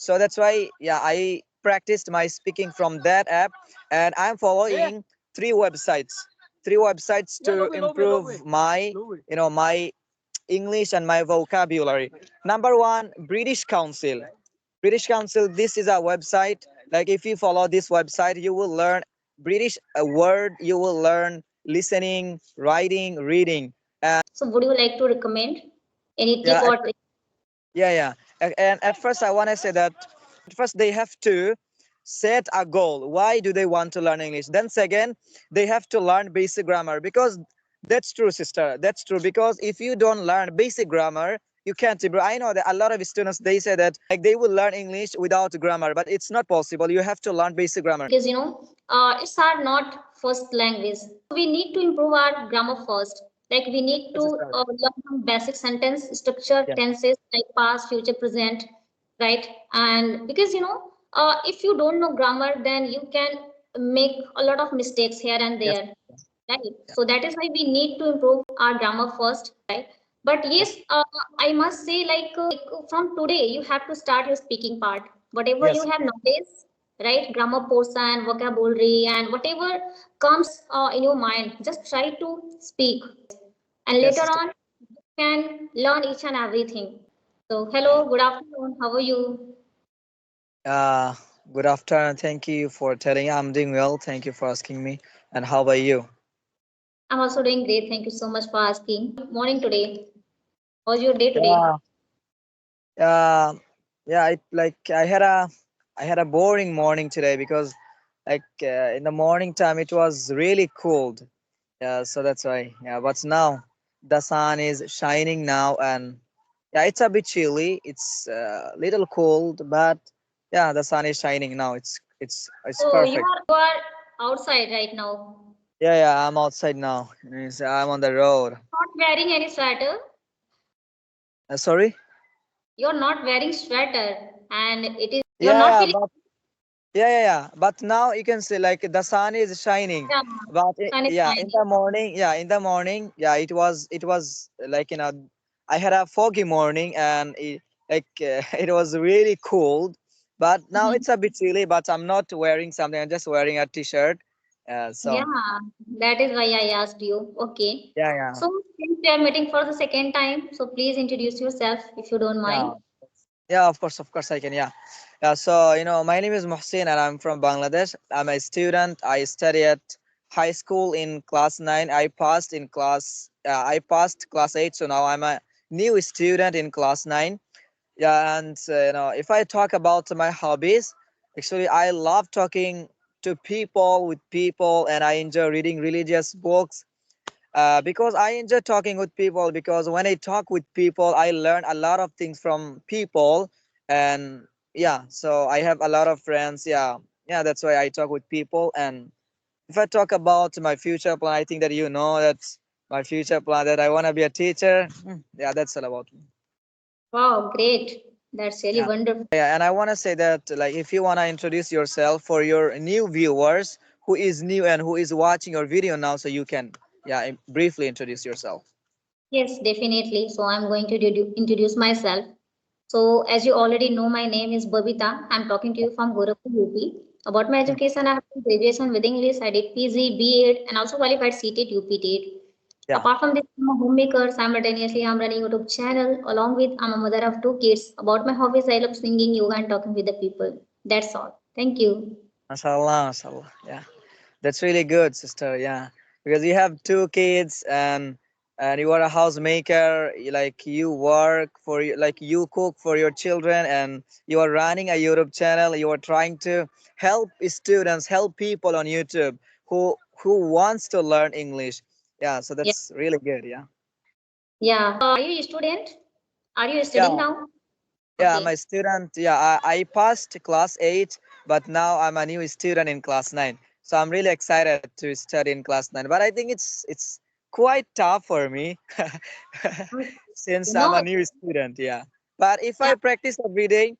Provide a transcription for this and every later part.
So that's why, yeah, I practiced my speaking from that app, and I'm following three websites to improve my, my English and my vocabulary. Number one, British Council. British Council, this is a website. Like if you follow this website, you will learn British a word, you will learn listening, writing, reading. So would you like to recommend any tip Yeah, or trick? yeah. And at first I want to say that first they have to set a goal. Why do they want to learn English? Then second, they have to learn basic grammar, because that's true, sister. That's true, because if you don't learn basic grammar, you can't improve. I know that a lot of students, they say that like they will learn English without grammar, but it's not possible. You have to learn basic grammar. Because it's our not first language. We need to improve our grammar first. Like we need to Yes, sister. learn some basic sentence structure, Yeah. tenses like past, future, present, right? And because if you don't know grammar, then you can make a lot of mistakes here and Yes. there, right? Yeah. So that is why we need to improve our grammar first, right? But yes, Yes. I must say, from today, you have to start your speaking part. Whatever you Yes. have nowadays, right? Grammar portion, vocabulary, and whatever comes in your mind, just try to speak. And Yes, later sister. on, you can learn each and everything. So, Yeah. hello, good afternoon. How are you? Uh, Good afternoon. Thank you for telling. I'm doing well. Thank you for asking me. And how about you? I'm also doing great. Thank you so much for asking. Morning today. How's your day today? Yeah. Uh, yeah. I had a boring morning today because in the morning time it was really cold. Yeah. So that's why. Yeah. But now the sun is shining now, and yeah, it's a bit chilly. It's a little cold, but yeah, the sun is shining now. It's So perfect. you are outside right now. Yeah. I'm outside now. I'm on the road. Not wearing any sweater. Sorry. You're not wearing sweater, and you're Yeah, not yeah, feeling. but But now you can see like the sun is shining. Yeah, But sun is yeah, in shining. the morning, yeah, it was like I had a foggy morning, and it was really cold. But now Mhm. it's a bit chilly. But I'm not wearing something. I'm just wearing a t-shirt. Yeah, So that is why I asked you. Okay. yeah. So since we are meeting for the second time, so please introduce yourself if you don't Yeah. mind. Yeah, of course I can. Yeah. Yeah. So, my name is Mohsin, and I'm from Bangladesh. I'm a student. I study at high school in class 9. I passed class 8. So now I'm a new student in class 9. Yeah. And, if I talk about my hobbies, actually, I love talking to people, with people, and I enjoy reading religious books, because I enjoy talking with people, because when I talk with people, I learn a lot of things from people. And yeah, so I have a lot of friends. Yeah, that's why I talk with people. And if I talk about my future plan, I think that that's my future plan, that I want to be a teacher. Yeah, that's all about me. Wow, great. That's really Yeah. wonderful. Yeah, and I want to say that, like, if you want to introduce yourself for your new viewers who is new and who is watching your video now, so you can, yeah, briefly introduce yourself. Yes, definitely. So I'm going to introduce myself. So as you already know, my name is Babita. I'm talking to you from Gorakhpur, UP. About my education, I have done graduation with English. I did PG, B.Ed, and also qualified CTET, UP Yeah. Apart from this, I'm a homemaker. Simultaneously, I'm running a YouTube channel. Along with, I'm a mother of two kids. About my hobbies, I love singing, yoga, and talking with the people. That's all. Thank you. Mashallah, mashallah. Yeah, that's really good, sister. Yeah, because you have two kids, and you are a housemaker. You work for you, like you cook for your children, and you are running a YouTube channel. You are trying to help students, help people on YouTube who wants to learn English. Yeah, so Yeah. that's really good. Yeah. Yeah. Are you a student? Are you Yeah. studying now? Yeah, I'm Okay. a student. Yeah, I passed class 8, but now I'm a new student in class 9. So I'm really excited to study in class 9. But I think it's quite tough for me since You I'm a know, new student. Yeah. But if yeah, I practice every day,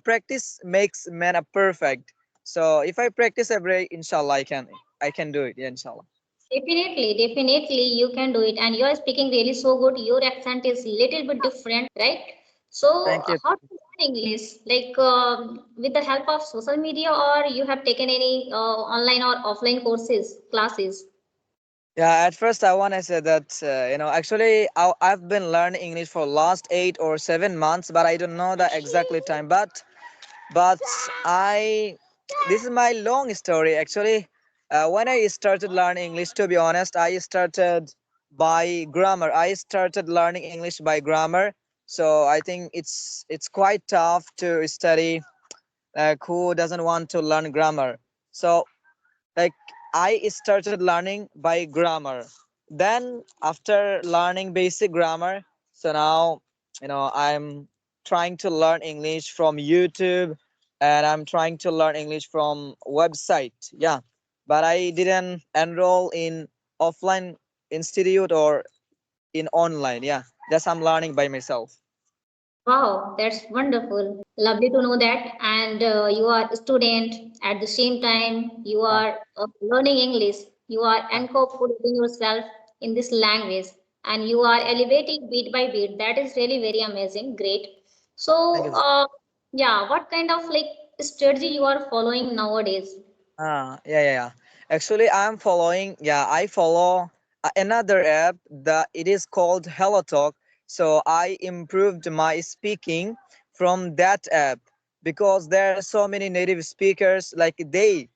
practice makes man a perfect. So if I practice every day, inshallah, I can do it. Yeah, inshallah. definitely, you can do it. And you are speaking really so good. Your accent is little bit different, right? So, Thank you. English, like with the help of social media, or you have taken any online or offline courses, classes? Yeah, at first I want to say that actually I've been learning English for last 8 or 7 months, but I don't know the exactly time. But I this is my long story actually. When I started learning English, to be honest, I started by grammar. I started learning English by grammar. So I think it's quite tough to study. Like who doesn't want to learn grammar? So like I started learning by grammar. Then after learning basic grammar, so now I'm trying to learn English from YouTube, and I'm trying to learn English from website. Yeah, but I didn't enroll in offline institute or in online. Yeah, just I'm learning by myself. Wow, that's wonderful. Lovely to know that. And you are a student at the same time you Yeah, are learning English. You are yeah. incorporating yourself in this language, and you are elevating bit by bit. That is really very amazing. Great. Thank So, you. yeah, what kind of like strategy you are following nowadays? Yeah. Actually, I follow another app that it is called Hello Talk. So I improved my speaking from that app because there are so many native speakers like they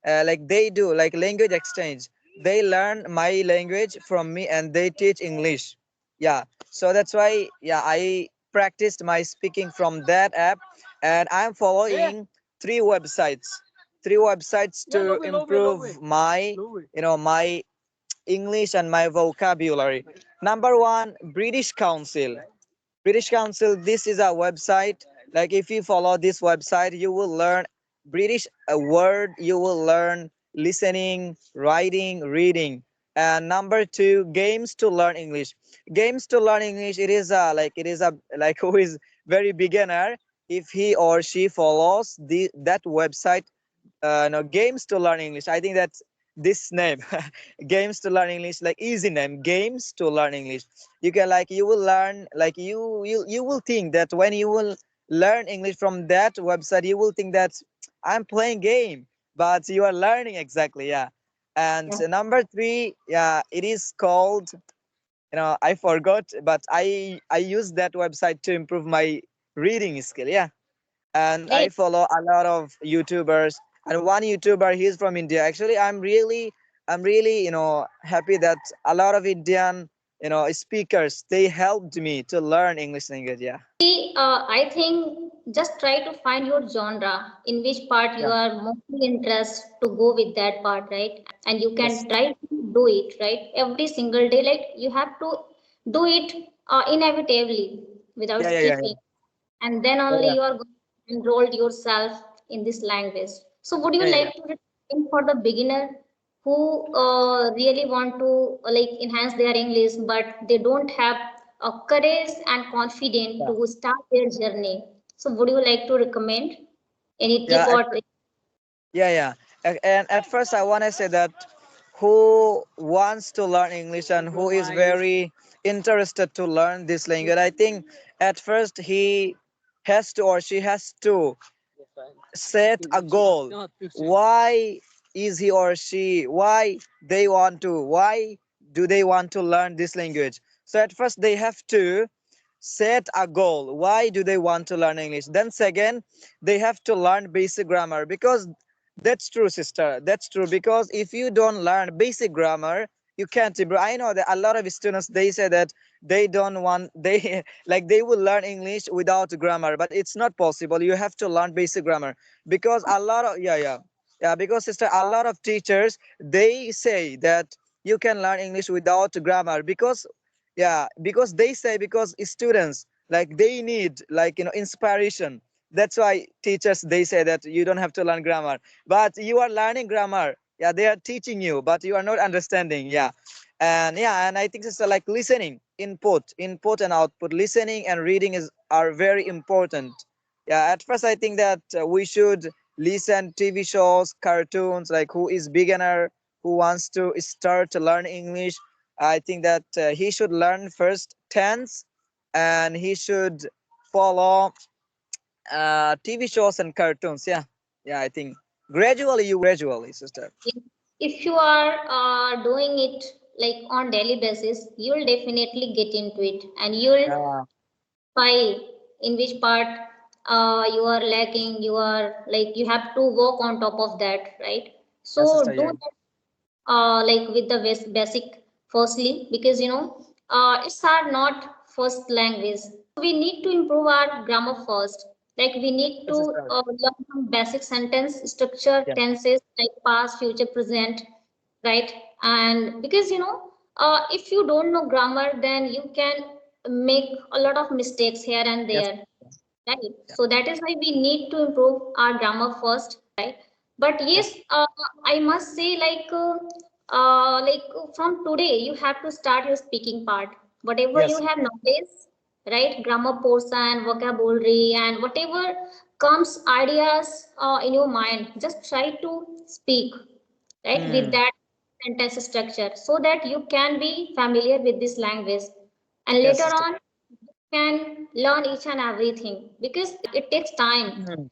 do like language exchange. They learn my language from me and they teach English. Yeah. So that's why I practiced my speaking from that app, and I'm following three websites to improve my my English and my vocabulary. Number one, British Council. British Council, this is a website. Like if you follow this website, you will learn British a word, you will learn listening, writing, reading. And number two, games to learn English. Games to learn English, it is a like who is very beginner. If he or she follows that website, no, games to learn English. I think that's this name, games to learn English, like easy name, games to learn English. You can like you will learn like you will think that when you will learn English from that website, you will think that I'm playing game, but you are learning exactly, yeah. And Yeah. number three, yeah, it is called I forgot, but I use that website to improve my reading skill, yeah. And I Great. follow a lot of YouTubers. And one YouTuber, he's from India. Actually, I'm really, happy that a lot of Indian, speakers they helped me to learn English language. Yeah, See, I think just try to find your genre, in which part you yeah, are mostly interested to go with that part, right? And you yes, can try to do it, right? Every single day, like you have to do it inevitably without yeah, yeah, yeah, skipping, and then yeah, only yeah, you are going to enroll yourself in this language. So, would you yeah, yeah, like to recommend for the beginner who really want to like enhance their English, but they don't have courage and confidence yeah. to start their journey? So, would you like to recommend any tip Yeah, or trick? yeah. And at first, I want to say that who wants to learn English and who is very interested to learn this language, I think at first he has to or she has to set a goal. Why is he or she, why do they want to learn this language? So at first they have to set a goal. Why do they want to learn English? Then second, they have to learn basic grammar, because that's true, sister, that's true. Because if you don't learn basic grammar, you can't improve. I know that a lot of students, they say that they don't want they like they will learn English without grammar, but it's not possible. You have to learn basic grammar. Because a lot of yeah, because sister, a lot of teachers, they say that you can learn English without grammar. Because because they say, because students like they need like inspiration. That's why teachers, they say that you don't have to learn grammar, but you are learning grammar. Yeah, they are teaching you, but you are not understanding. Yeah. And I think it's like listening, input and output. Listening and reading are very important. Yeah, at first I think that we should listen TV shows, cartoons, like who is beginner, who wants to start to learn English. I think that he should learn first tense, and he should follow TV shows and cartoons. Yeah, yeah. I think gradually, sister. If you are doing it like on daily basis, you'll definitely get into it, and you'll Yeah, find in which part you are lacking. You are like you have to work on top of that, right? yeah, So sister. do Yeah, that like with the basic firstly, because it's our not first language, so we need to improve our grammar first. Like we need yeah, to sister. learn some basic sentence structure, Yeah, tenses like past, future, present, right? And because if you don't know grammar, then you can make a lot of mistakes here and yes, there, right? yeah, So that is why we need to improve our grammar first, right? But yes, yes, I must say, from today you have to start your speaking part. Whatever you yes. have nowadays, right? Grammar portion, vocabulary, and whatever comes ideas in your mind, just try to speak, right, with Hmm. that sentence structure, so that you can be familiar with this language, and Yes, later sister. on can learn each and everything, because it takes time, Hmm.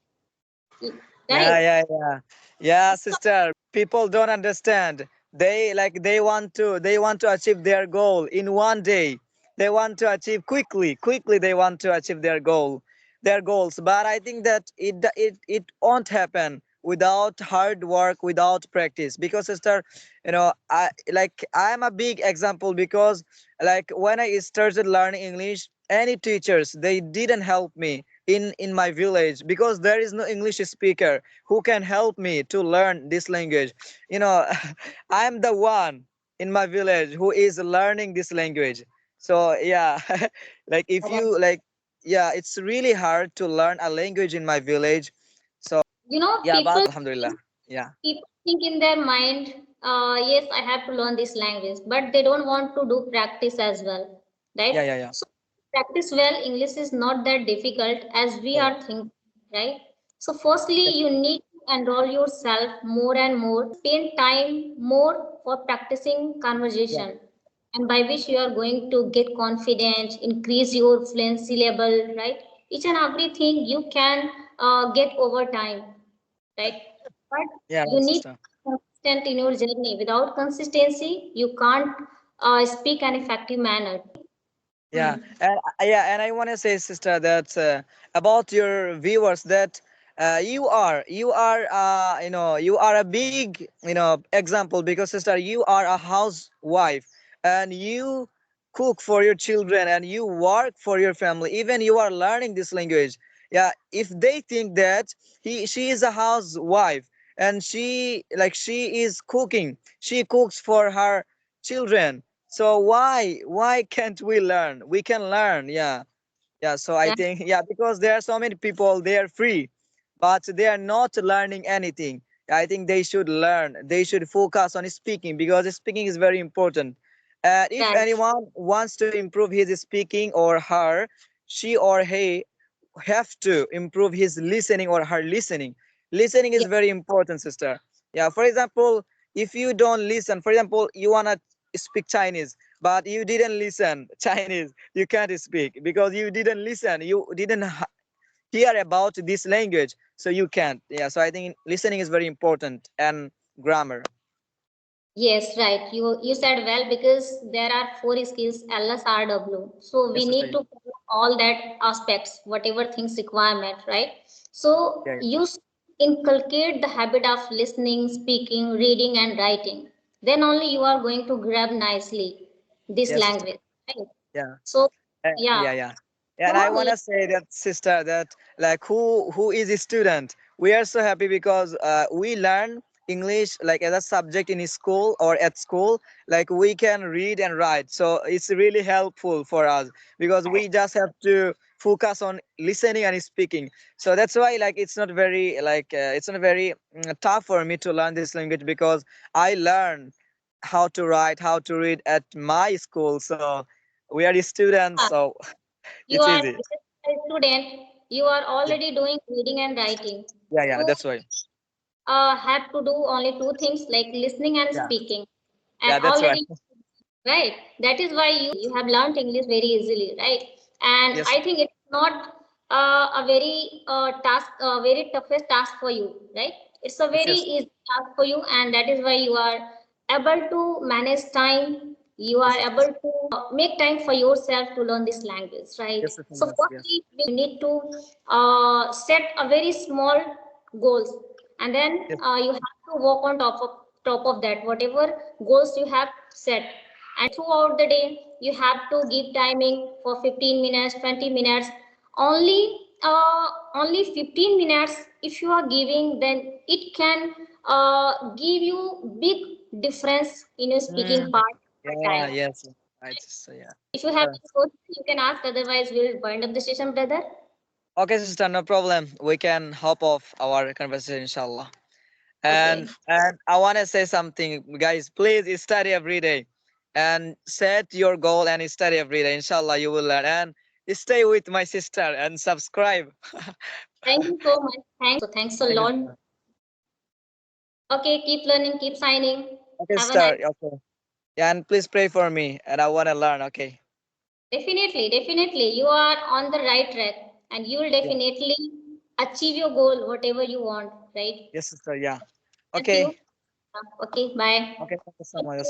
Yeah, right? yeah, yeah. Yeah, sister. People don't understand. They want to achieve their goal in one day. They want to achieve quickly they want to achieve their goals. But I think that it won't happen without hard work, without practice. Because sister, I'm a big example because like when I started learning English, any teachers they didn't help me in my village because there is no English speaker who can help me to learn this language. you know I'm the one in my village who is learning this language. So yeah, like if you like, yeah, it's really hard to learn a language in my village. So yeah, but People alhamdulillah. Yeah, people think in their mind, yes, I have to learn this language, but they don't want to do practice as well, right? yeah, yeah, yeah, So practice well, English is not that difficult as we yeah, yeah. are thinking, right? So firstly, Yes, you need to enroll yourself more and more, spend time more for practicing yeah, conversation, and by which you are going to get confident, increase your fluency level, right? Each and everything you can get over time, right? But yeah, you need sister. consistent in your journey. Without consistency, you can't speak an effective manner. Yeah, Hmm. and I want to say, sister, that about your viewers that you are a big example because sister, you are a housewife and you cook for your children and you work for your family. Even you are learning this language. Yeah, if they think that she is a housewife and she is cooking, she cooks for her children, so why can't we learn? We can learn. Yeah. Yeah. So I Right, think, yeah, because there are so many people, they are free, but they are not learning anything. I think they should learn. They should focus on speaking because speaking is very important. And if right. anyone wants to improve his speaking or her, she or he have to improve his listening or her listening. Listening is Yeah. very important, sister. Yeah, for example, if you don't listen, for example, you wanna speak Chinese, but you didn't listen Chinese, you can't speak because you didn't listen, you didn't hear about this language, so you can't. Yeah, so I think listening is very important and grammar. Yes, right. You said well, because there are four skills LSRW. So we Yes, sister. need to cover all that aspects, whatever things requirement, right? So Yeah, yeah. you inculcate the habit of listening, speaking, reading, and writing. Then only you are going to grab nicely this Yes, sister. language, right? Yeah. So yeah, Yeah, yeah. And I want don't to say that, sister, that like who is a student, we are so happy because we learn English like as a subject in school or at school. Like we can read and write, so it's really helpful for us because we just have to focus on listening and speaking. So that's why like it's not very tough for me to learn this language because I learn how to write, how to read at my school. So we are the students, so you it's are easy. a student, you are Yeah, already doing reading and writing. yeah, yeah. So That's why. have to do only two things, like listening and Yeah, speaking, and yeah, that's why. already, right, that is why you have learned English very easily, right? And Yes, I think it's not a very very toughest task for you, right? It's a Yes, very yes, easy task for you, and that is why you are able to manage time. You are yes, able to make time for yourself to learn this language, right? yes, yes, So yes, yes. firstly, we need to set a very small goals, and then Yes. you have to work on top of that, whatever goals you have set. And throughout the day, you have to give timing for 15 minutes, 20 minutes, only only 15 minutes. If you are giving, then it can give you big difference in your speaking Mm, part per yeah, time. yes. Right. So yeah. If you have Sure. any questions, you can ask, otherwise we'll wind up the session, brother. Okay, sister, no problem. We can hop off our conversation, inshallah. Okay. And I want to say something, guys. Please study every day, and set your goal and study every day. Inshallah, you will learn. And stay with my sister and subscribe. Thank you so much. Thanks a Thank you, lot. sister. Okay, keep learning, keep signing. Okay, Have a nice. sister. Okay. Yeah, and please pray for me, and I want to learn. Okay. Definitely. You are on the right track, and you will Yeah. definitely achieve your goal, whatever you want, right? Yes, sister. Yeah. Thank you. Okay. Okay, bye. Okay. Thank you so much.